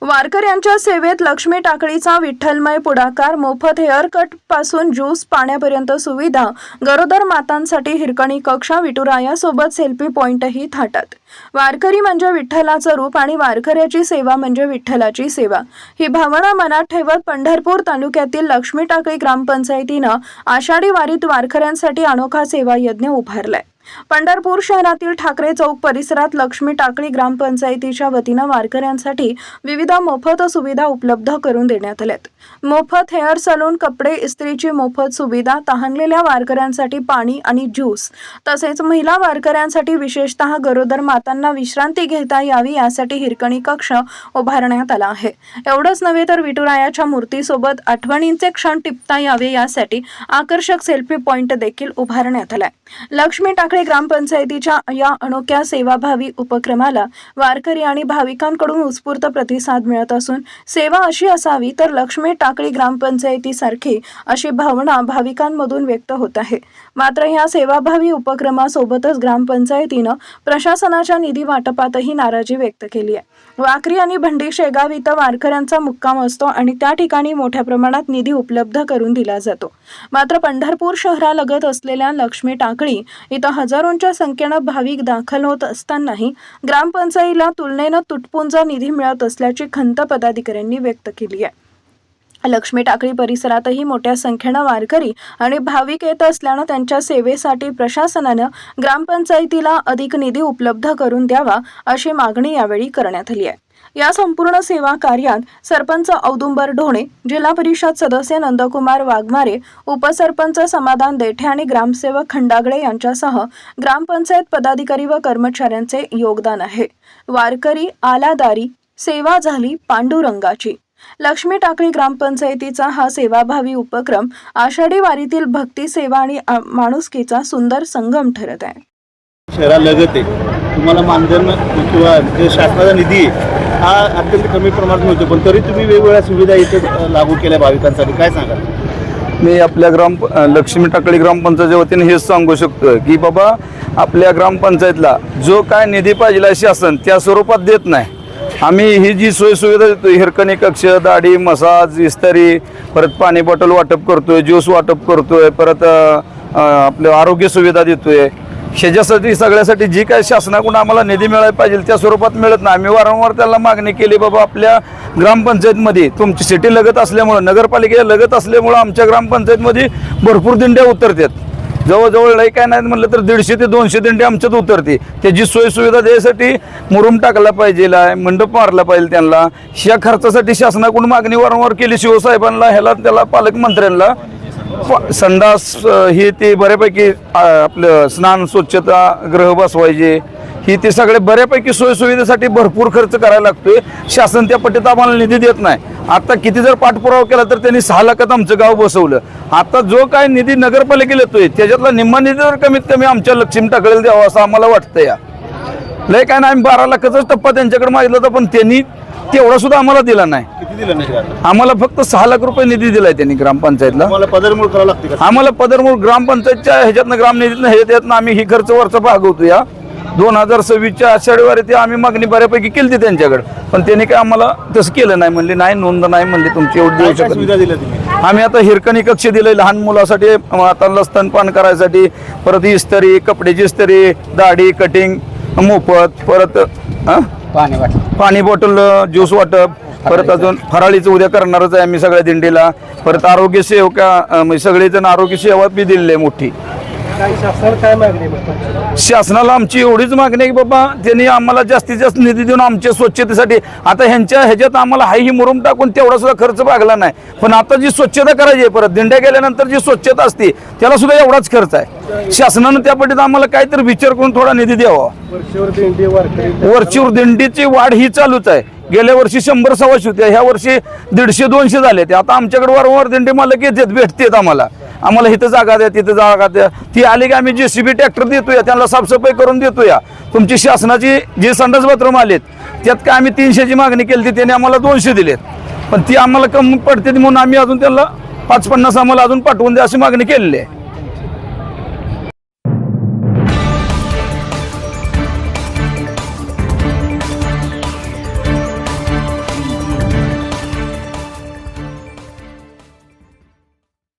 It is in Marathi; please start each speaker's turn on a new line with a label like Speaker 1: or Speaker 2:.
Speaker 1: वारकऱ्यांच्या सेवेत लक्ष्मी टाकळीचा विठ्ठलमय पुढाकार. मोफत हेअरकट पासून ज्यूस पाण्यापर्यंत सुविधा. गरोदर मातांसाठी हिरकणी कक्ष. विठुरायासोबत सेल्फी पॉइंटही थाटात. वारकरी म्हणजे विठ्ठलाचं रूप आणि वारकऱ्याची सेवा म्हणजे विठ्ठलाची सेवा. ही भावना मनात ठेवत पंढरपूर तालुक्यातील लक्ष्मी टाकळी ग्रामपंचायतीनं आषाढी वारीत वारकऱ्यांसाठी अनोखा सेवा यज्ञ उभारलाय. पंढरपूर शहरातील ठाकरे चौक परिसरात लक्ष्मी टाकळी ग्रामपंचायतीच्या वतीनं वारकऱ्यांसाठी विविध मोफत सुविधा उपलब्ध करून देण्यात आल्यात. मोफत हेअर सलून, कपडे इस्त्रीची मोफत सुविधा, तहानलेल्या वारकऱ्यांसाठी पाणी आणि ज्यूस, तसेच महिला वारकऱ्यांसाठी विशेषतः गरोदर मातांना विश्रांती घेता यावी यासाठी हिरकणी कक्ष उभारण्यात आला आहे. एवढंच नव्हे तर विठुरायाच्या मूर्तीसोबत आठवणींचे क्षण टिपता यावे यासाठी आकर्षक सेल्फी पॉइंट देखील उभारण्यात आलाय. लक्ष्मी टाकळी ग्रामपंचायतीच्या या अनोख्या सेवाभावी उपक्रमाला वारकरी आणि भाविकांकडून उत्स्फूर्त प्रतिसाद मिळत असून सेवा अशी असावी तर लक्ष्मी टाकळी ग्रामपंचायतीसारखी अशी भावना भाविकांमधून व्यक्त होत आहे. मात्र या सेवाभावी उपक्रमासोबतच ग्रामपंचायतीनं प्रशासनाच्या निधी वाटपातही नाराजी व्यक्त केली आहे. वाकरी आणि भंडी शेगाव इथं वारकऱ्यांचा मुक्काम असतो आणि त्या ठिकाणी मोठ्या प्रमाणात निधी उपलब्ध करून दिला जातो. मात्र पंढरपूर शहरालगत असलेल्या लक्ष्मी टाकळी इथं हजारोंच्या संख्येनं भाविक दाखल होत असतानाही ग्रामपंचायतीला तुलनेनं तुटपुंजा निधी मिळत असल्याची खंत पदाधिकाऱ्यांनी व्यक्त केली आहे. लक्ष्मी टाकळी परिसरातही मोठ्या संख्येनं वारकरी आणि भाविक येत असल्यानं त्यांच्या सेवेसाठी प्रशासनानं ग्रामपंचायतीला अधिक निधी उपलब्ध करून द्यावा अशी मागणी यावेळी करण्यात आली आहे. या संपूर्ण सेवा कार्यात सरपंच औदुंबर ढोणे, जिल्हा परिषद सदस्य नंदकुमार वाघमारे, उपसरपंच समाधान देठे आणि ग्रामसेवक खंडागळे यांच्यासह ग्रामपंचायत पदाधिकारी व कर्मचाऱ्यांचे योगदान आहे. वारकरी आलादारी सेवा झाली पांडुरंगाची. लक्ष्मी टाकळी ग्रामपंचायतीचा हा सेवाभावी उपक्रम आषाढी वारीतील भक्ती सेवा आणि माणुसकीचा सुंदर संगम ठरत आहे.
Speaker 2: शहरालगत आहे, तुम्हाला मानधन किंवा जे शासनाचा निधी हा अत्यंत कमी प्रमाणात मिळतो, पण तरी तुम्ही वेगवेगळ्या सुविधा इथे लागू केल्या भाविकांसाठी, काय सांगाल?
Speaker 3: मी आपल्या लक्ष्मी टाकळी ग्रामपंचायतीच्या वतीने हेच सांगू शकतो की बाबा आपल्या ग्रामपंचायतला जो काय निधी पाहिजे शासन त्या स्वरूपात देत नाही. आम्ही ही जी सोय सुविधा देतो, हिरकणी कक्ष, दाढी, मसाज, इस्त्री, परत पाणी बॉटल वाटप करतोय, ज्यूस वाटप करतोय, परत आपलं आरोग्य सुविधा देतोय, ह्याच्यासाठी सगळ्यासाठी जी काय शासनाकडून आम्हाला निधी मिळायला पाहिजे त्या स्वरूपात मिळत नाही. आम्ही वारंवार त्याला मागणी केली, बाबा आपल्या ग्रामपंचायतमध्ये तुमची सिटी लगत असल्यामुळं, नगरपालिकेला लगत असल्यामुळं आमच्या ग्रामपंचायतमध्ये भरपूर दिंड्या उतरतात. जवळजवळ लई काय नाही म्हणलं तर 150 ते 200 दिंडी आमच्यात उतरते. त्याची सोय सुविधा द्यायसाठी मुरुम टाकला पाहिजे, मंडप मारला पाहिजे त्यांना. ह्या खर्चासाठी शासनाकडून मागणी वारंवार केली शिवसाहेबांना, ह्याला त्याला पालकमंत्र्यांना. संडास ही ते बऱ्यापैकी आपलं स्नान स्वच्छता गृह बसवायचे, ही ते सगळे बऱ्यापैकी सोयीसुविधेसाठी भरपूर खर्च करायला लागतोय. शासन त्या पट्टीत आम्हाला निधी देत नाही. आता किती जर पाठपुरावा केला तर त्यांनी 6 लाखात आमचं गाव बसवलं. आता जो काय निधी नगरपालिकेला येतोय त्याच्यातला निम्मा निधी तर कमीत कमी आमच्या लक्ष्मी टाकळीला द्यावा असं आम्हाला वाटतं. या लय काय नाही, 12 लाखाचाच टप्पा त्यांच्याकडे मागितला होता, पण त्यांनी तेवढा सुद्धा आम्हाला दिला नाही.
Speaker 2: किती दिलं नाही?
Speaker 3: आम्हाला फक्त 6 लाख रुपये निधी दिलाय त्यांनी ग्रामपंचायतला.
Speaker 2: आम्हाला पदरमूळ करावं लागते का?
Speaker 3: आम्हाला पदरमूळ ग्रामपंचायतच्या ह्याच्यातनं ग्रामनिधीतनं ह्याच्यातनं आम्ही ही खर्च वरचा भागवतो. या 2026च्या आषाढी वारीत आम्ही मागणी बऱ्यापैकी केली होती त्यांच्याकडे, पण त्यांनी काय आम्हाला तसं केलं नाही. म्हणले नाही, नोंद नाही म्हणले तुमची, एवढी देऊ शकत.
Speaker 2: सुविधा दिल्या तुम्ही?
Speaker 3: आम्ही आता हिरकणी कक्ष दिले लहान मुलासाठी, मातांना स्तनपान करायसाठी, परत इस्त्री, कपड्याची इस्त्री, दाढी, कटिंग मोफत, परत पाणी बॉटल, ज्यूस वाटप, परत अजून फराळीचं उद्या करणारच आहे आम्ही सगळ्या दिंडीला. परत आरोग्य सेवका सगळेजण आरोग्य सेवा बी दिलेली आहे मोठी. शासनाला आमची एवढीच मागणी आहे की बाबा त्यांनी आम्हाला जास्तीत जास्त निधी देऊन आमच्या स्वच्छतेसाठी, आता ह्याच्यात आम्हाला हाही मुरुम टाकून तेवढा सुद्धा खर्च भागला नाही, पण आता जी स्वच्छता करायची आहे, परत दिंड्या गेल्यानंतर जी स्वच्छता असते त्याला सुद्धा एवढाच खर्च आहे. शासनानं त्या पद्धतीत आम्हाला काहीतरी विचार करून थोडा निधी द्यावा. वरचीवर दिंडीची वाढ ही चालूच आहे. गेल्या वर्षी 100-125 होत्या, ह्या वर्षी 150-200 झाले. ते आता आमच्याकडे वारंवार दिंडी मालक येतात, भेटतात आम्हाला इथं जागा द्या, तिथं जागा द्या. ती आली की आम्ही JCB ट्रॅक्टर देतोय, त्यांना साफसफाई करून देतोय. तुमची शासनाची जी संडास बाथरूम आलेत त्यात काय आम्ही 300ची मागणी केली, त्याने आम्हाला 200 दिलेत, पण ती आम्हाला कमी पडते म्हणून आम्ही अजून त्यांना 550 आम्हाला अजून पाठवून द्या अशी मागणी केलेली आहे.